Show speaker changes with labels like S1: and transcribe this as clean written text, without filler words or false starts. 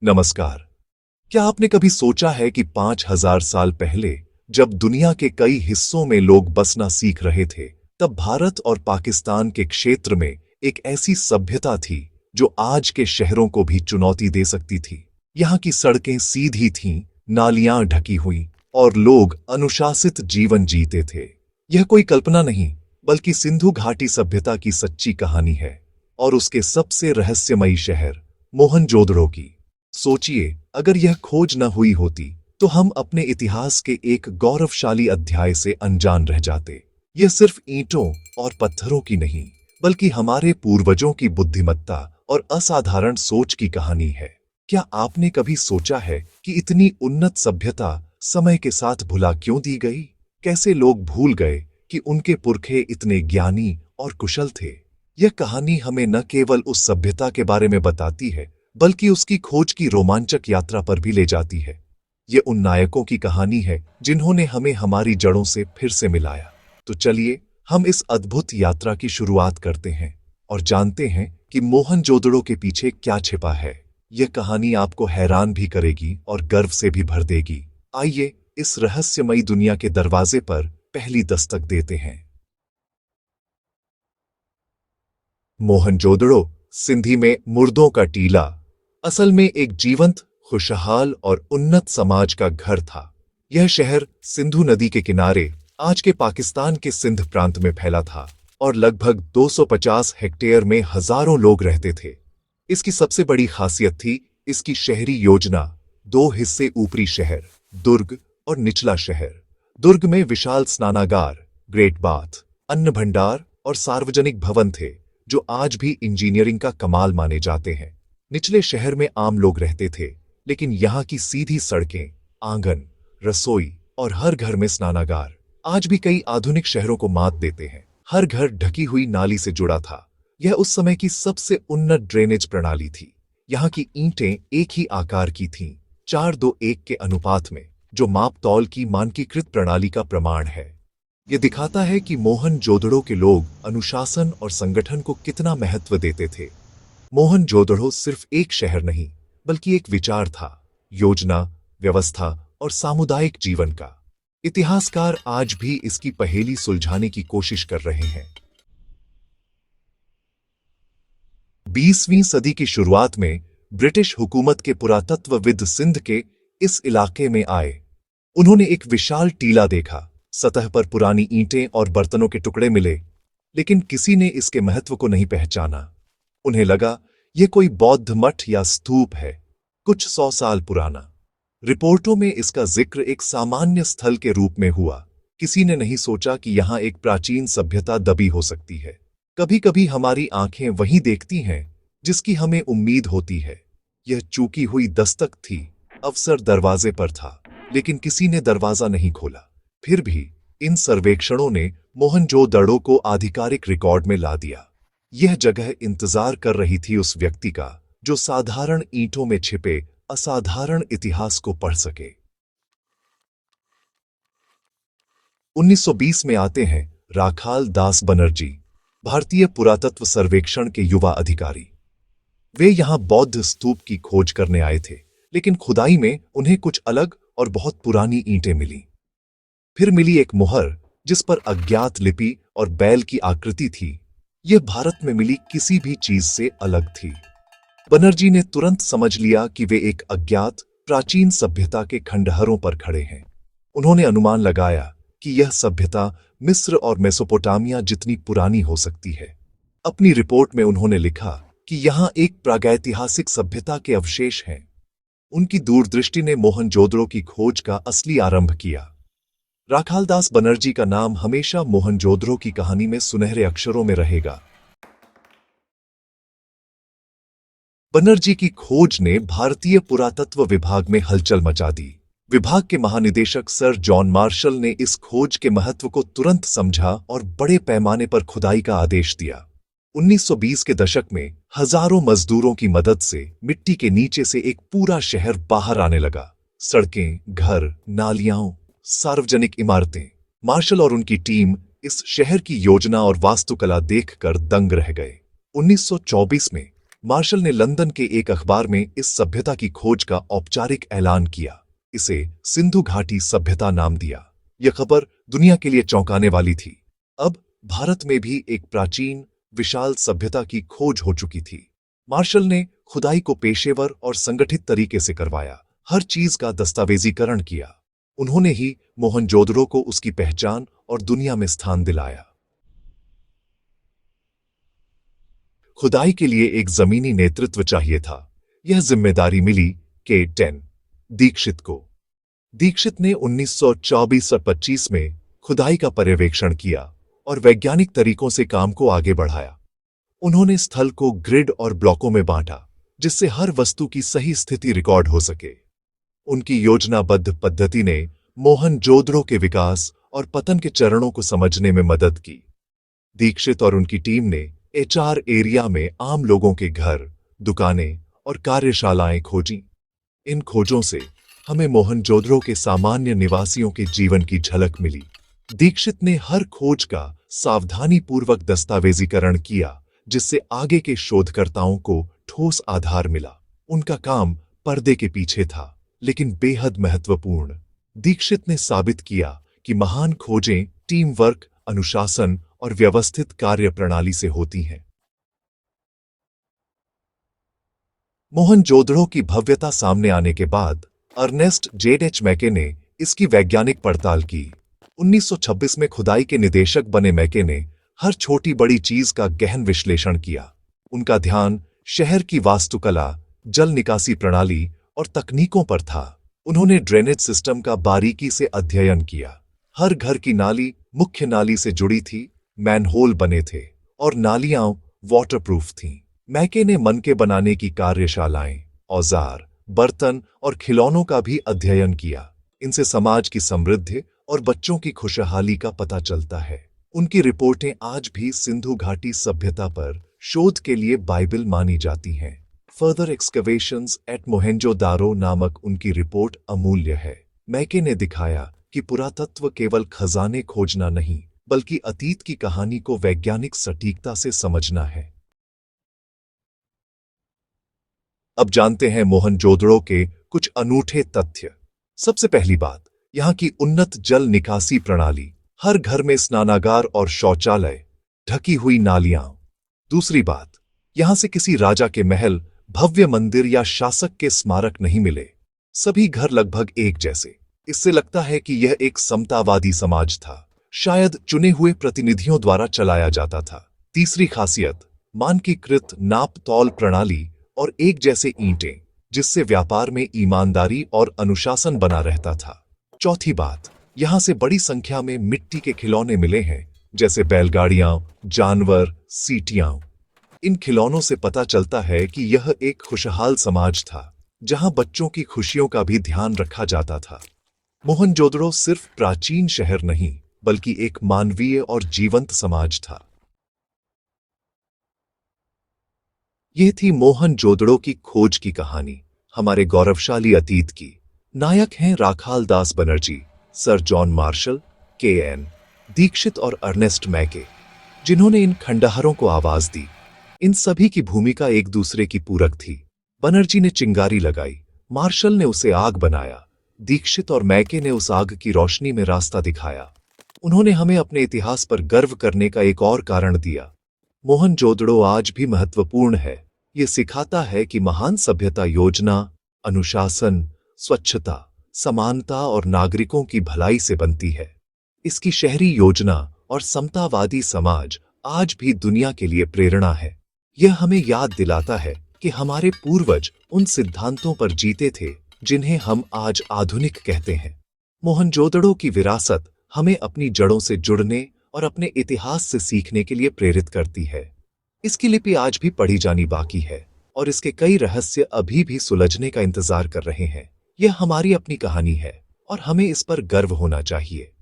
S1: नमस्कार। क्या आपने कभी सोचा है कि 5000 साल पहले जब दुनिया के कई हिस्सों में लोग बसना सीख रहे थे, तब भारत और पाकिस्तान के क्षेत्र में एक ऐसी सभ्यता थी जो आज के शहरों को भी चुनौती दे सकती थी। यहाँ की सड़कें सीधी थीं, नालियां ढकी हुई और लोग अनुशासित जीवन जीते थे। यह कोई कल्पना नहीं, बल्कि सिंधु घाटी सभ्यता की सच्ची कहानी है और उसके सबसे रहस्यमयी शहर मोहनजोदड़ो की। सोचिए, अगर यह खोज न हुई होती तो हम अपने इतिहास के एक गौरवशाली अध्याय से अनजान रह जाते। यह सिर्फ ईंटों और पत्थरों की नहीं, बल्कि हमारे पूर्वजों की बुद्धिमत्ता और असाधारण सोच की कहानी है। क्या आपने कभी सोचा है कि इतनी उन्नत सभ्यता समय के साथ भुला क्यों दी गई? कैसे लोग भूल गए कि उनके पुरखे इतने ज्ञानी और कुशल थे? यह कहानी हमें न केवल उस सभ्यता के बारे में बताती है, बल्कि उसकी खोज की रोमांचक यात्रा पर भी ले जाती है। ये उन नायकों की कहानी है जिन्होंने हमें हमारी जड़ों से फिर से मिलाया। तो चलिए हम इस अद्भुत यात्रा की शुरुआत करते हैं और जानते हैं कि मोहनजोदड़ो के पीछे क्या छिपा है। यह कहानी आपको हैरान भी करेगी और गर्व से भी भर देगी। आइए इस रहस्यमयी दुनिया के दरवाजे पर पहली दस्तक देते हैं। मोहनजोदड़ो, सिंधी में मुर्दों का टीला, असल में एक जीवंत, खुशहाल और उन्नत समाज का घर था। यह शहर सिंधु नदी के किनारे आज के पाकिस्तान के सिंध प्रांत में फैला था और लगभग 250 हेक्टेयर में हजारों लोग रहते थे। इसकी सबसे बड़ी खासियत थी इसकी शहरी योजना। 2 हिस्से, ऊपरी शहर दुर्ग और निचला शहर। दुर्ग में विशाल स्नानागार, ग्रेट बाथ, अन्न भंडार और सार्वजनिक भवन थे जो आज भी इंजीनियरिंग का कमाल माने जाते हैं। निचले शहर में आम लोग रहते थे, लेकिन यहाँ की सीधी सड़कें, आंगन, रसोई और हर घर में स्नानागार आज भी कई आधुनिक शहरों को मात देते हैं। हर घर ढकी हुई नाली से जुड़ा था। यह उस समय की सबसे उन्नत ड्रेनेज प्रणाली थी। यहाँ की ईंटें एक ही आकार की थीं, 4:2:1 के अनुपात में, जो माप तौल की मानकीकृत प्रणाली का प्रमाण है। यह दिखाता है कि मोहनजोदड़ो के लोग अनुशासन और संगठन को कितना महत्व देते थे। मोहनजोदड़ो सिर्फ एक शहर नहीं, बल्कि एक विचार था, योजना, व्यवस्था और सामुदायिक जीवन का। इतिहासकार आज भी इसकी पहेली सुलझाने की कोशिश कर रहे हैं। 20वीं सदी की शुरुआत में ब्रिटिश हुकूमत के पुरातत्वविद सिंध के इस इलाके में आए। उन्होंने एक विशाल टीला देखा। सतह पर पुरानी ईंटें और बर्तनों के टुकड़े मिले, लेकिन किसी ने इसके महत्व को नहीं पहचाना। उन्हें लगा यह कोई बौद्ध मठ या स्तूप है, कुछ 100 साल पुराना। रिपोर्टों में इसका जिक्र एक सामान्य स्थल के रूप में हुआ। किसी ने नहीं सोचा कि यहां एक प्राचीन सभ्यता दबी हो सकती है। कभी कभी हमारी आंखें वही देखती हैं जिसकी हमें उम्मीद होती है। यह चूकी हुई दस्तक थी। अवसर दरवाजे पर था, लेकिन किसी ने दरवाजा नहीं खोला। फिर भी इन सर्वेक्षणों ने मोहनजोदड़ो को आधिकारिक रिकॉर्ड में ला दिया। यह जगह इंतजार कर रही थी उस व्यक्ति का जो साधारण ईंटों में छिपे असाधारण इतिहास को पढ़ सके। 1920 में आते हैं राखाल दास बनर्जी, भारतीय पुरातत्व सर्वेक्षण के युवा अधिकारी। वे यहां बौद्ध स्तूप की खोज करने आए थे, लेकिन खुदाई में उन्हें कुछ अलग और बहुत पुरानी ईंटें मिली। फिर मिली एक मुहर जिस पर अज्ञात लिपि और बैल की आकृति थी। यह भारत में मिली किसी भी चीज से अलग थी। बनर्जी ने तुरंत समझ लिया कि वे एक अज्ञात प्राचीन सभ्यता के खंडहरों पर खड़े हैं। उन्होंने अनुमान लगाया कि यह सभ्यता मिस्र और मेसोपोटामिया जितनी पुरानी हो सकती है। अपनी रिपोर्ट में उन्होंने लिखा कि यहां एक प्रागैतिहासिक सभ्यता के अवशेष हैं। उनकी दूरदृष्टि ने मोहनजोदड़ो की खोज का असली आरंभ किया। राखालदास बनर्जी का नाम हमेशा मोहनजोदड़ो की कहानी में सुनहरे अक्षरों में रहेगा। बनर्जी की खोज ने भारतीय पुरातत्व विभाग में हलचल मचा दी। विभाग के महानिदेशक सर जॉन मार्शल ने इस खोज के महत्व को तुरंत समझा और बड़े पैमाने पर खुदाई का आदेश दिया। 1920 के दशक में हजारों मजदूरों की मदद से मिट्टी के नीचे से एक पूरा शहर बाहर आने लगा। सड़कें, घर, नालियां, सार्वजनिक इमारतें। मार्शल और उनकी टीम इस शहर की योजना और वास्तुकला देखकर दंग रह गए। 1924 में मार्शल ने लंदन के एक अखबार में इस सभ्यता की खोज का औपचारिक ऐलान किया। इसे सिंधु घाटी सभ्यता नाम दिया। यह खबर दुनिया के लिए चौंकाने वाली थी। अब भारत में भी एक प्राचीन, विशाल सभ्यता की खोज हो चुकी थी। मार्शल ने खुदाई को पेशेवर और संगठित तरीके से करवाया, हर चीज का दस्तावेजीकरण किया। उन्होंने ही मोहनजोदड़ो को उसकी पहचान और दुनिया में स्थान दिलाया। खुदाई के लिए एक जमीनी नेतृत्व चाहिए था। यह जिम्मेदारी मिली के10 दीक्षित को। दीक्षित ने 1924-25 में खुदाई का पर्यवेक्षण किया और वैज्ञानिक तरीकों से काम को आगे बढ़ाया। उन्होंने स्थल को ग्रिड और ब्लॉकों में बांटा, जिससे हर वस्तु की सही स्थिति रिकॉर्ड हो सके। उनकी योजनाबद्ध पद्धति ने मोहनजोदड़ो के विकास और पतन के चरणों को समझने में मदद की। दीक्षित और उनकी टीम ने एचआर एरिया में आम लोगों के घर, दुकानें और कार्यशालाएं खोजीं। इन खोजों से हमें मोहनजोदड़ो के सामान्य निवासियों के जीवन की झलक मिली। दीक्षित ने हर खोज का सावधानीपूर्वक दस्तावेजीकरण किया, जिससे आगे के शोधकर्ताओं को ठोस आधार मिला। उनका काम पर्दे के पीछे था, लेकिन बेहद महत्वपूर्ण। दीक्षित ने साबित किया कि महान खोजें टीम वर्क, अनुशासन और व्यवस्थित कार्यप्रणाली से होती हैं। मोहनजोदड़ो की भव्यता सामने आने के बाद अर्नेस्ट जेड.एच. मैके ने इसकी वैज्ञानिक पड़ताल की। 1926 में खुदाई के निदेशक बने मैके ने हर छोटी बड़ी चीज का गहन विश्लेषण किया। उनका ध्यान शहर की वास्तुकला, जल निकासी प्रणाली और तकनीकों पर था। उन्होंने ड्रेनेज सिस्टम का बारीकी से अध्ययन किया। हर घर की नाली मुख्य नाली से जुड़ी थी, मैनहोल बने थे और नालियां वाटरप्रूफ थीं। मैके ने मनके बनाने की कार्यशालाएं, औजार, बर्तन और खिलौनों का भी अध्ययन किया। इनसे समाज की समृद्धि और बच्चों की खुशहाली का पता चलता है। उनकी रिपोर्टें आज भी सिंधु घाटी सभ्यता पर शोध के लिए बाइबल मानी जाती हैं। फर्दर एक्सकवेशंस एट मोहेंजोदारो नामक उनकी रिपोर्ट अमूल्य है। मैके ने दिखाया कि पुरातत्व केवल खजाने खोजना नहीं, बल्कि अतीत की कहानी को वैज्ञानिक सटीकता से समझना है। अब जानते हैं मोहनजोदड़ो के कुछ अनूठे तथ्य। सबसे पहली बात, यहाँ की उन्नत जल निकासी प्रणाली। हर घर में स्नानागार और शौचालय, ढकी हुई नालियां। दूसरी बात, यहां से किसी राजा के महल, भव्य मंदिर या शासक के स्मारक नहीं मिले। सभी घर लगभग एक जैसे। इससे लगता है कि यह एक समतावादी समाज था, शायद चुने हुए प्रतिनिधियों द्वारा चलाया जाता था। तीसरी खासियत, मानकीकृत नाप तौल प्रणाली और एक जैसे ईंटें, जिससे व्यापार में ईमानदारी और अनुशासन बना रहता था। चौथी बात, यहां से बड़ी संख्या में मिट्टी के खिलौने मिले हैं, जैसे बैलगाड़ियां, जानवर, सीटियां। इन खिलौनों से पता चलता है कि यह एक खुशहाल समाज था, जहां बच्चों की खुशियों का भी ध्यान रखा जाता था। मोहनजोदड़ो सिर्फ प्राचीन शहर नहीं, बल्कि एक मानवीय और जीवंत समाज था। यह थी मोहनजोदड़ो की खोज की कहानी, हमारे गौरवशाली अतीत की। नायक हैं Rakhal Das Banerjee, Sir John Marshall, K N. Dikshit और अर्नेस्ट मैके, जिन्होंने इन खंडहरों को आवाज दी। इन सभी की भूमिका एक दूसरे की पूरक थी। बनर्जी ने चिंगारी लगाई, मार्शल ने उसे आग बनाया, दीक्षित और मैके ने उस आग की रोशनी में रास्ता दिखाया। उन्होंने हमें अपने इतिहास पर गर्व करने का एक और कारण दिया। मोहनजोदड़ो आज भी महत्वपूर्ण है। ये सिखाता है कि महान सभ्यता योजना, अनुशासन, स्वच्छता, समानता और नागरिकों की भलाई से बनती है। इसकी शहरी योजना और समतावादी समाज आज भी दुनिया के लिए प्रेरणा है। यह हमें याद दिलाता है कि हमारे पूर्वज उन सिद्धांतों पर जीते थे जिन्हें हम आज आधुनिक कहते हैं। मोहनजोदड़ो की विरासत हमें अपनी जड़ों से जुड़ने और अपने इतिहास से सीखने के लिए प्रेरित करती है। इसकी लिपि आज भी पढ़ी जानी बाकी है और इसके कई रहस्य अभी भी सुलझने का इंतजार कर रहे हैं। यह हमारी अपनी कहानी है और हमें इस पर गर्व होना चाहिए।